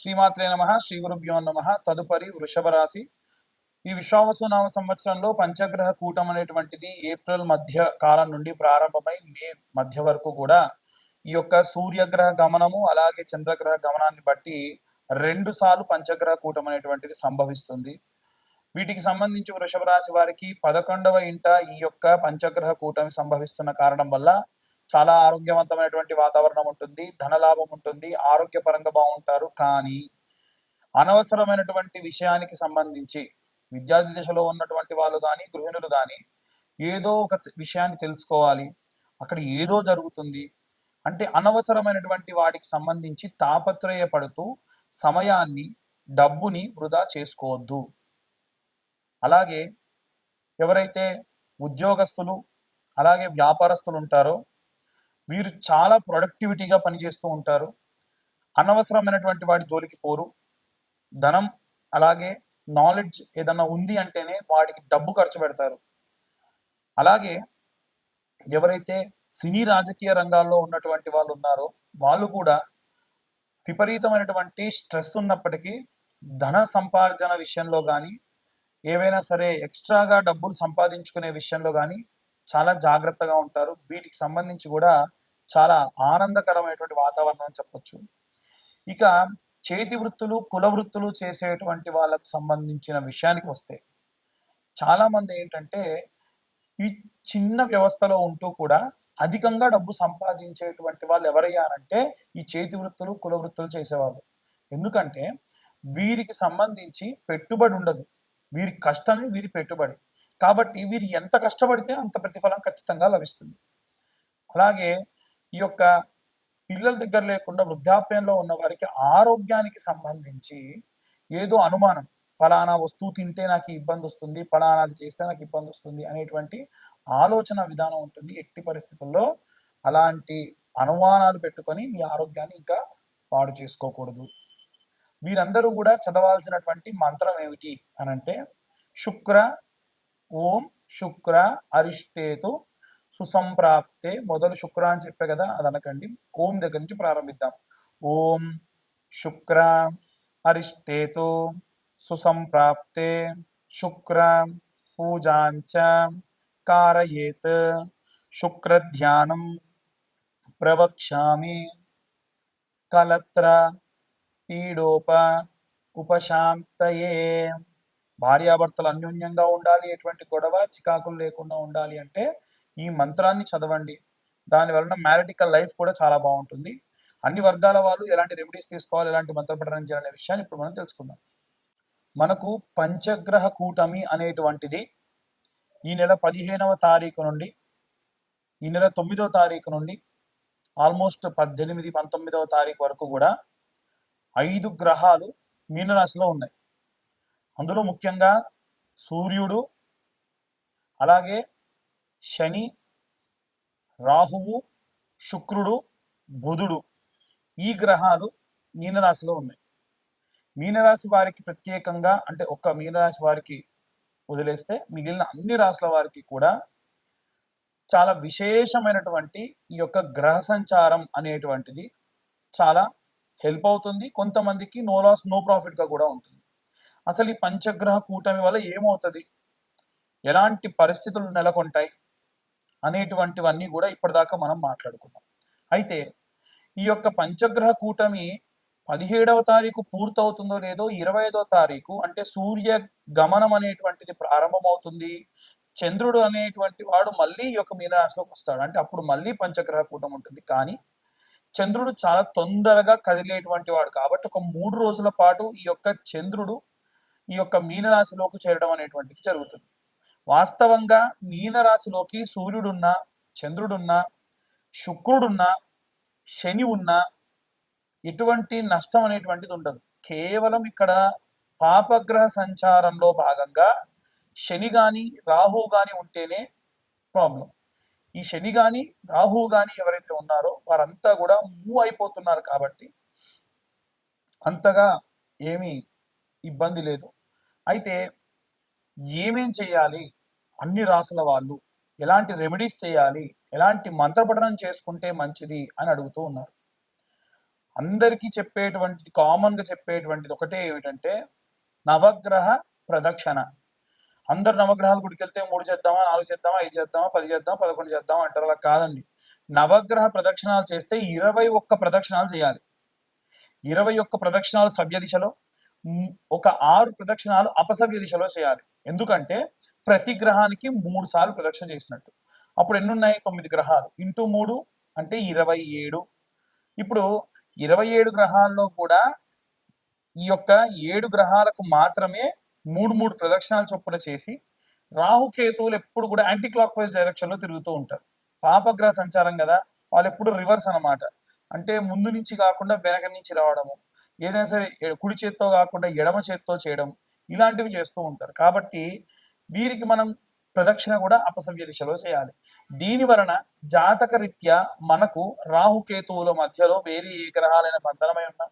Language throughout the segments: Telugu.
శ్రీమాత్రే నమః శ్రీ గురుభ్యో నమః. తదుపరి వృషభ రాశి. ఈ విశ్వావసు నామ సంవత్సరంలో పంచగ్రహ కూటం అనేటువంటిది ఏప్రిల్ మధ్య కాలం నుండి ప్రారంభమై మే మధ్య వరకు కూడా ఈ యొక్క సూర్యగ్రహ గమనము అలాగే చంద్రగ్రహ గమనాన్ని బట్టి 2 సార్లు పంచగ్రహ కూటం అనేటువంటిది సంభవిస్తుంది. వీటికి సంబంధించి వృషభ రాశి వారికి 11వ ఇంట ఈ యొక్క పంచగ్రహ కూటమి సంభవిస్తున్న కారణం వల్ల చాలా ఆరోగ్యవంతమైనటువంటి వాతావరణం ఉంటుంది, ధనలాభం ఉంటుంది, ఆరోగ్యపరంగా బాగుంటారు. కానీ అనవసరమైనటువంటి విషయానికి సంబంధించి విద్యార్థి దశలో ఉన్నటువంటి వాళ్ళు కానీ గృహిణులు కానీ ఏదో ఒక విషయాన్ని తెలుసుకోవాలి, అక్కడ ఏదో జరుగుతుంది అంటే అనవసరమైనటువంటి వాటికి సంబంధించి తాపత్రయపడుతూ సమయాన్ని డబ్బుని వృధా చేసుకోవద్దు. అలాగే ఎవరైతే ఉద్యోగస్తులు అలాగే వ్యాపారస్తులు ఉంటారో వీరు చాలా ప్రొడక్టివిటీగా పనిచేస్తూ ఉంటారు. అనవసరమైనటువంటి వాటి జోలికి పోరు. ధనం అలాగే నాలెడ్జ్ ఏదన్నా ఉంది అంటేనే వాటికి డబ్బు ఖర్చు పెడతారు. అలాగే ఎవరైతే సినీ రాజకీయ రంగాల్లో ఉన్నటువంటి వాళ్ళు ఉన్నారో వాళ్ళు కూడా విపరీతమైనటువంటి స్ట్రెస్ ఉన్నప్పటికీ ధన సంపార్జన విషయంలో కానీ ఏవైనా సరే ఎక్స్ట్రాగా డబ్బులు సంపాదించుకునే విషయంలో కానీ చాలా జాగ్రత్తగా ఉంటారు. వీటికి సంబంధించి కూడా చాలా ఆనందకరమైనటువంటి వాతావరణం అని చెప్పొచ్చు. ఇక చేతి వృత్తులు కుల వృత్తులు చేసేటువంటి వాళ్ళకు సంబంధించిన విషయానికి వస్తే చాలా మంది ఏంటంటే ఈ చిన్న వ్యవస్థలో ఉంటూ కూడా అధికంగా డబ్బు సంపాదించేటువంటి వాళ్ళు ఎవరయ్యారంటే ఈ చేతి వృత్తులు కుల వృత్తులు చేసేవాళ్ళు. ఎందుకంటే వీరికి సంబంధించి పెట్టుబడి ఉండదు, వీరి కష్టమే వీరి పెట్టుబడి. కాబట్టి వీరు ఎంత కష్టపడితే అంత ప్రతిఫలం ఖచ్చితంగా లభిస్తుంది. అలాగే ఈ యొక్క పిల్లల దగ్గర లేకుండా వృద్ధాప్యంలో ఉన్న వారికి ఆరోగ్యానికి సంబంధించి ఏదో అనుమానం, ఫలానా వస్తువు తింటే నాకు ఇబ్బంది వస్తుంది, ఫలానాది చేస్తే నాకు ఇబ్బంది వస్తుంది అనేటువంటి ఆలోచన విధానం ఉంటుంది. ఎట్టి పరిస్థితుల్లో అలాంటి అనుమానాలు పెట్టుకొని మీ ఆరోగ్యాన్ని ఇంకా పాడు చేసుకోకూడదు. వీరందరూ కూడా చదవాల్సినటువంటి మంత్రం ఏమిటి అనంటే శుక్ర ఓం శుక్ర అరిష్టేతు సుసంప్రాప్తే. మొదలు శుక్ర అని చెప్పే కదా, అది అనకండి, ఓం దగ్గర నుంచి ప్రారంభిద్దాం. ఓం శుక్ర అరిష్టేతు సుసంప్రాప్తే శుక్ర పూజాంచ కారయేత్ శుక్రధ్యానం ప్రవక్ష్యామి కలత్ర పీడోప ఉపశాంతయే. భార్యాభర్తలు అన్యోన్యంగా ఉండాలి, ఎటువంటి గొడవ చికాకులు లేకుండా ఉండాలి అంటే ఈ మంత్రాన్ని చదవండి. దాని వలన మ్యారిటికల్ లైఫ్ కూడా చాలా బాగుంటుంది. అన్ని వర్గాల వాళ్ళు ఎలాంటి రెమెడీస్ తీసుకోవాలి, ఎలాంటి మంత్ర పఠనం చేయాలనే విషయాన్ని ఇప్పుడు మనం తెలుసుకుందాం. మనకు పంచగ్రహ కూటమి అనేటువంటిది ఈ నెల 15వ తారీఖు నుండి ఈ నెల 9వ తారీఖు నుండి ఆల్మోస్ట్ 18, 19వ తారీఖు వరకు కూడా 5 గ్రహాలు మీనరాశిలో ఉన్నాయి. అందులో ముఖ్యంగా సూర్యుడు, అలాగే శని, రాహువు, శుక్రుడు, బుధుడు, ఈ గ్రహాలు మీనరాశిలో ఉన్నాయి. మీనరాశి వారికి ప్రత్యేకంగా అంటే ఒక్క మీనరాశి వారికి వదిలేస్తే మిగిలిన అన్ని రాశుల వారికి కూడా చాలా విశేషమైనటువంటి ఈ యొక్క గ్రహ సంచారం అనేటువంటిది చాలా హెల్ప్ అవుతుంది. కొంతమందికి నో లాస్ నో ప్రాఫిట్గా కూడా ఉంటుంది. అసలు ఈ పంచగ్రహ కూటమి వల్ల ఏమవుతుంది, ఎలాంటి పరిస్థితులు నెలకొంటాయి అనేటువంటివన్నీ కూడా ఇప్పటిదాకా మనం మాట్లాడుకున్నాం. అయితే ఈ యొక్క పంచగ్రహ కూటమి 17వ తారీఖు పూర్తవుతుందో లేదో 25వ తారీఖు అంటే సూర్య గమనం అనేటువంటిది ప్రారంభమవుతుంది. చంద్రుడు అనేటువంటి వాడు మళ్ళీ ఈ యొక్క మీనరాశిలోకి వస్తాడు. అంటే అప్పుడు మళ్ళీ పంచగ్రహ కూటమి ఉంటుంది. కానీ చంద్రుడు చాలా తొందరగా కదిలేటువంటి వాడు కాబట్టి ఒక 3 రోజుల పాటు ఈ యొక్క చంద్రుడు ఈ యొక్క మీనరాశిలోకి చేరడం అనేటువంటిది జరుగుతుంది. వాస్తవంగా మీనరాశిలోకి సూర్యుడున్నా, చంద్రుడున్నా, శుక్రుడున్నా, శని ఉన్నా ఎటువంటి నష్టం అనేటువంటిది ఉండదు. కేవలం ఇక్కడ పాపగ్రహ సంచారంలో భాగంగా శని కానీ రాహు కానీ ఉంటేనే ప్రాబ్లం. ఈ శని కానీ రాహు కానీ ఎవరైతే ఉన్నారో వారంతా కూడా మూవ్ అయిపోతున్నారు కాబట్టి అంతగా ఏమీ ఇబ్బంది లేదు. అయితే ఏమేం చేయాలి, అన్ని రాసుల వాళ్ళు ఎలాంటి రెమెడీస్ చేయాలి, ఎలాంటి మంత్రపఠనం చేసుకుంటే మంచిది అని అడుగుతూ ఉన్నారు. అందరికీ చెప్పేటువంటిది, కామన్గా చెప్పేటువంటిది ఒకటే ఏమిటంటే నవగ్రహ ప్రదక్షిణ. అందరు నవగ్రహాల గుడికి వెళ్తే 3 చేద్దామా, 4 చేద్దామా, 5 చేద్దామా, 10 చేద్దామా, 11 చేద్దామా అంటారు. అలా కాదండి. నవగ్రహ ప్రదక్షిణాలు చేస్తే 21 ప్రదక్షిణాలు చేయాలి. 21 ప్రదక్షిణాలు సవ్య దిశలో, ఒక 6 ప్రదక్షిణాలు అపసవ్య దిశలో చేయాలి. ఎందుకంటే ప్రతి గ్రహానికి 3 సార్లు ప్రదక్షిణ చేసినట్టు. అప్పుడు ఎన్ని ఉన్నాయి? 9 గ్రహాలు ఇంటూ 3 అంటే 27. ఇప్పుడు 27 గ్రహాల్లో కూడా ఈ యొక్క 7 గ్రహాలకు మాత్రమే 3 ప్రదక్షిణాలు చొప్పున చేసి, రాహుకేతువులు ఎప్పుడు కూడా యాంటీ క్లాక్ వైజ్ డైరెక్షన్ లో తిరుగుతూ ఉంటారు. పాపగ్రహ సంచారం కదా, వాళ్ళు ఎప్పుడు రివర్స్ అన్నమాట. అంటే ముందు నుంచి కాకుండా వెనక నుంచి రావడము, ఏదైనా సరే కుడి చేత్తో కాకుండా ఎడమ చేత్తో చేయడం, ఇలాంటివి చేస్తూ ఉంటారు. కాబట్టి వీరికి మనం ప్రదక్షిణ కూడా అపసవ్య దిశలో చేయాలి. దీని వలన జాతక రీత్యా మనకు రాహుకేతువుల మధ్యలో వేరే ఏ గ్రహాలైన బంధనమై ఉన్నా,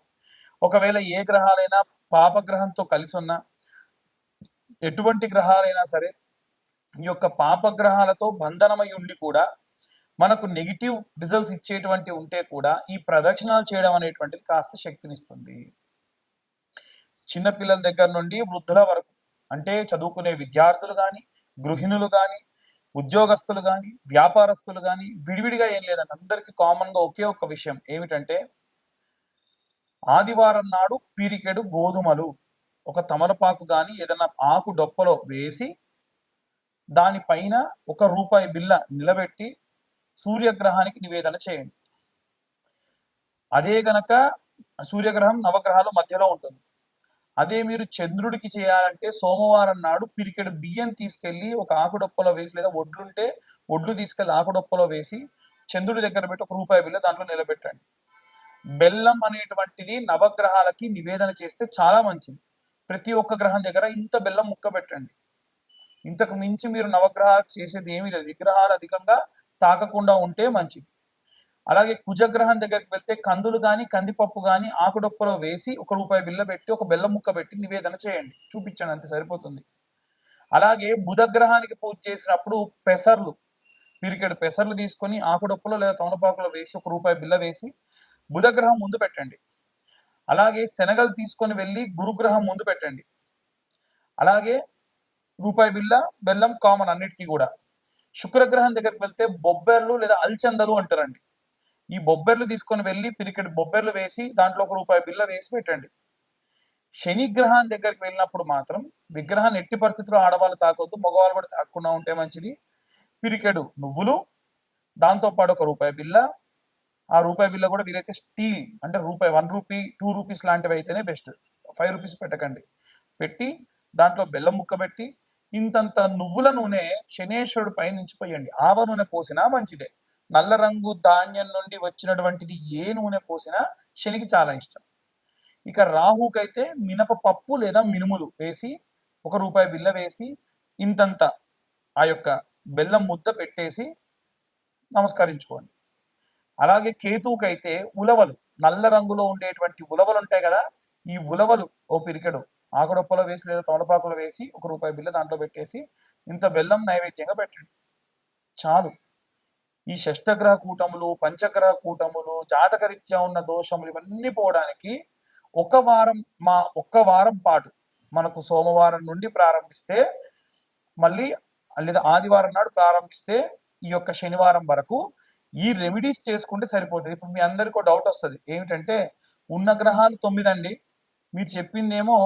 ఒకవేళ ఏ గ్రహాలైనా పాపగ్రహంతో కలిసి ఉన్నా, ఎటువంటి గ్రహాలైనా సరే ఈ యొక్క పాపగ్రహాలతో బంధనమై ఉండి కూడా మనకు నెగిటివ్ రిజల్ట్స్ ఇచ్చేటువంటి ఉంటే కూడా ఈ ప్రదక్షిణాలు చేయడం అనేటువంటిది కాస్త శక్తినిస్తుంది. చిన్నపిల్లల దగ్గర నుండి వృద్ధుల వరకు, అంటే చదువుకునే విద్యార్థులు కానీ, గృహిణులు కానీ, ఉద్యోగస్తులు కానీ, వ్యాపారస్తులు కానీ, విడివిడిగా ఏం లేదండి, అందరికీ కామన్గా ఒకే ఒక్క విషయం ఏమిటంటే ఆదివారం నాడు పిరికెడు గోధుమలు, ఒక తమలపాకు కానీ ఏదైనా ఆకు డొప్పలో వేసి దానిపైన ₹1 బిల్ల నిలబెట్టి సూర్యగ్రహానికి నివేదన చేయండి. అదే గనక సూర్యగ్రహం నవగ్రహాల మధ్యలో ఉంటుంది. అదే మీరు చంద్రుడికి చేయాలంటే సోమవారం నాడు పిరికెడు బియ్యం తీసుకెళ్లి ఒక ఆకుడొప్పలో వేసి, లేదా ఒడ్లుంటే ఒడ్లు తీసుకెళ్లి ఆకుడొప్పలో వేసి చంద్రుడి దగ్గర పెట్టి ₹1 బిల్ల దాంట్లో నిలబెట్టండి. బెల్లం అనేటువంటిది నవగ్రహాలకి నివేదన చేస్తే చాలా మంచిది. ప్రతి ఒక్క గ్రహం దగ్గర ఇంత బెల్లం ముక్క పెట్టండి. ఇంతకు మించి మీరు నవగ్రహాలకు చేసేది ఏమీ లేదు. విగ్రహాలు అధికంగా తాకకుండా ఉంటే మంచిది. అలాగే కుజగ్రహం దగ్గరికి వెళ్తే కందులు కానీ, కందిపప్పు కానీ ఆకుడొప్పలో వేసి ₹1 బిల్ల పెట్టి ఒక బెల్లం ముక్క పెట్టి నివేదన చేయండి, చూపించండి, అంతే సరిపోతుంది. అలాగే బుధగ్రహానికి పూజ చేసినప్పుడు పెసర్లు, పిరికెడు పెసర్లు తీసుకొని ఆకుడొప్పలో లేదా తమలపాకులో వేసి ₹1 బిల్ల వేసి బుధగ్రహం ముందు పెట్టండి. అలాగే శనగలు తీసుకొని వెళ్ళి గురుగ్రహం ముందు పెట్టండి. అలాగే ₹1 బిల్ల, బెల్లం కామన్ అన్నిటికీ కూడా. శుక్రగ్రహం దగ్గరికి వెళ్తే బొబ్బెర్లు లేదా అల్చందలు అంటారండి. ఈ బొబ్బెర్లు తీసుకొని వెళ్ళి పిరికెడు బొబ్బెర్లు వేసి దాంట్లో ₹1 బిల్ల వేసి పెట్టండి. శని గ్రహం దగ్గరికి వెళ్ళినప్పుడు మాత్రం విగ్రహాన్ని ఎట్టి పరిస్థితుల్లో ఆడవాళ్ళు తాకొద్దు, మగవాళ్ళు కూడా తాకుండా ఉంటే మంచిది. పిరికెడు నువ్వులు, దాంతోపాటు ₹1 బిల్ల, ఆ ₹1 బిల్ల కూడా వీలైతే స్టీల్, అంటే ₹1, ₹2 లాంటివి అయితేనే బెస్ట్. ₹5 పెట్టకండి. పెట్టి దాంట్లో బెల్లం ముక్క పెట్టి ఇంతంత నువ్వుల నూనె శనేశ్వరుడు పై నుంచి పోయండి. ఆవ నూనె పోసినా మంచిదే. నల్ల రంగు ధాన్యం నుండి వచ్చినటువంటిది ఏ నూనె పోసినా శనికి చాలా ఇష్టం. ఇక రాహుకైతే మినపపప్పు లేదా మినుములు వేసి ₹1 బిల్ల వేసి ఇంతంత ఆ యొక్క బెల్లం ముద్ద పెట్టేసి నమస్కరించుకోండి. అలాగే కేతువుకైతే ఉలవలు, నల్ల రంగులో ఉండేటువంటి ఉలవలు ఉంటాయి కదా, ఈ ఉలవలు ఓ పిరికెడు ఆకుడొప్పలో వేసి లేదా తమలపాకులో వేసి ₹1 బిల్ల దాంట్లో పెట్టేసి ఇంత బెల్లం నైవేద్యంగా పెట్టండి, చాలు. ఈ షష్టగ్రహ కూటములు, పంచగ్రహ కూటములు, జాతకరీత్యా ఉన్న దోషములు ఇవన్నీ పోవడానికి ఒక్క వారం పాటు మనకు సోమవారం నుండి ప్రారంభిస్తే, మళ్ళీ లేదా ఆదివారం నాడు ప్రారంభిస్తే ఈ యొక్క శనివారం వరకు ఈ రెమెడీస్ చేసుకుంటే సరిపోతుంది. ఇప్పుడు మీ అందరికీ డౌట్ వస్తుంది, ఏమిటంటే ఉన్న గ్రహాలు 9 అండి, మీరు చెప్పిందేమో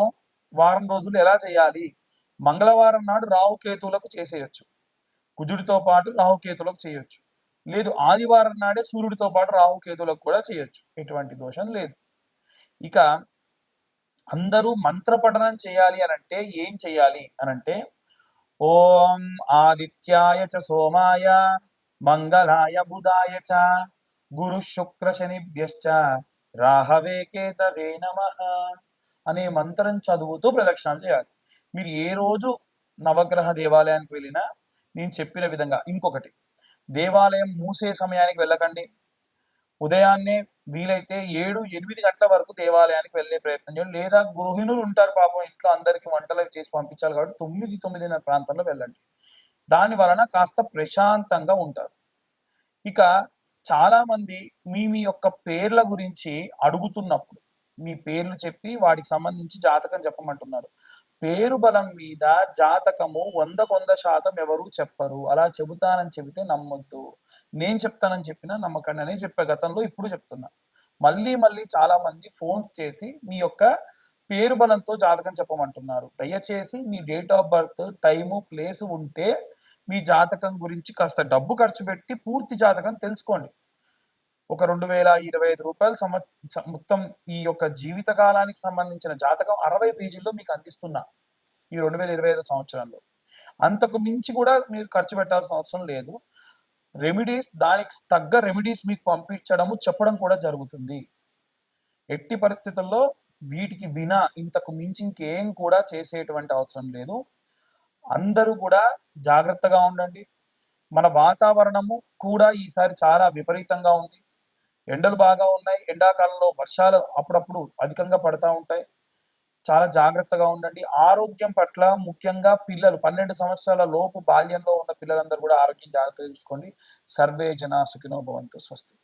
వారం రోజులు ఎలా చేయాలి? మంగళవారం నాడు రాహుకేతువులకు చేసేయచ్చు, కుజుడితో పాటు రాహుకేతువులకు చేయొచ్చు. లేదు ఆదివారం నాడే సూర్యుడితో పాటు రాహుకేతువులకు కూడా చేయొచ్చు, ఎటువంటి దోషం లేదు. ఇక అందరూ మంత్ర పఠనం చేయాలి అనంటే ఏం చేయాలి అనంటే, ఓం ఆదిత్యాయ చ సోమాయ మంగళాయ బుధాయ చ గురు శుక్ర శనిభ్యశ్చ రాహవే కేతవే నమః అనే మంత్రం చదువుతూ ప్రదక్షిణాలు చేయాలి. మీరు ఏ రోజు నవగ్రహ దేవాలయానికి వెళ్ళినా నేను చెప్పిన విధంగా, ఇంకొకటి, దేవాలయం మూసే సమయానికి వెళ్ళకండి. ఉదయాన్నే వీలైతే 7-8 గంటల వరకు దేవాలయానికి వెళ్ళే ప్రయత్నం చేయండి. లేదా గృహిణులు ఉంటారు పాపం, ఇంట్లో అందరికి వంటలు చేసి పంపించాలి కాబట్టి 9-9:30 ప్రాంతంలో వెళ్ళండి. దాని వలన కాస్త ప్రశాంతంగా ఉంటారు. ఇక చాలామంది మీ యొక్క పేర్ల గురించి అడుగుతున్నప్పుడు, మీ పేర్లు చెప్పి వాటికి సంబంధించి జాతకం చెప్పమంటున్నారు. పేరు బలం మీద జాతకము 100% ఎవరు చెప్పరు. అలా చెబుతానని చెబితే నమ్మొద్దు. నేను చెప్తానని చెప్పినా నమ్మకండి అనే చెప్పా గతంలో, ఇప్పుడు చెప్తున్నా. మళ్ళీ మళ్ళీ చాలామంది ఫోన్స్ చేసి మీ యొక్క పేరు బలంతో జాతకం చెప్పమంటున్నారు. దయచేసి మీ date of birth, time, place ఉంటే మీ జాతకం గురించి కాస్త డబ్బు ఖర్చు పెట్టి పూర్తి జాతకం తెలుసుకోండి. ఒక రూ. 2025 మొత్తం ఈ యొక్క జీవిత కాలానికి సంబంధించిన జాతకం 60 పేజీల్లో మీకు అందిస్తున్నా ఈ 2025 సంవత్సరంలో. అంతకు మించి కూడా మీరు ఖర్చు పెట్టాల్సిన అవసరం లేదు. రెమెడీస్, దానికి తగ్గ రెమెడీస్ మీకు పంపించడము, చెప్పడం కూడా జరుగుతుంది. ఎట్టి పరిస్థితుల్లో వీటికి ఇంతకు మించి ఇంకేం కూడా చేసేటువంటి అవసరం లేదు. అందరూ కూడా జాగ్రత్తగా ఉండండి. మన వాతావరణము కూడా ఈసారి చాలా విపరీతంగా ఉంది. ఎండలు బాగా ఉన్నాయి. ఎండాకాలంలో వర్షాలు అప్పుడప్పుడు అధికంగా పడతా ఉంటాయి. చాలా జాగ్రత్తగా ఉండండి. ఆరోగ్యం పట్ల ముఖ్యంగా పిల్లలు 12 సంవత్సరాల లోపు బాల్యంలో ఉన్న పిల్లలందరూ కూడా ఆరోగ్యం జాగ్రత్తగా చూసుకోండి. సర్వే జనా సుఖినో భవంతు. స్వస్తి.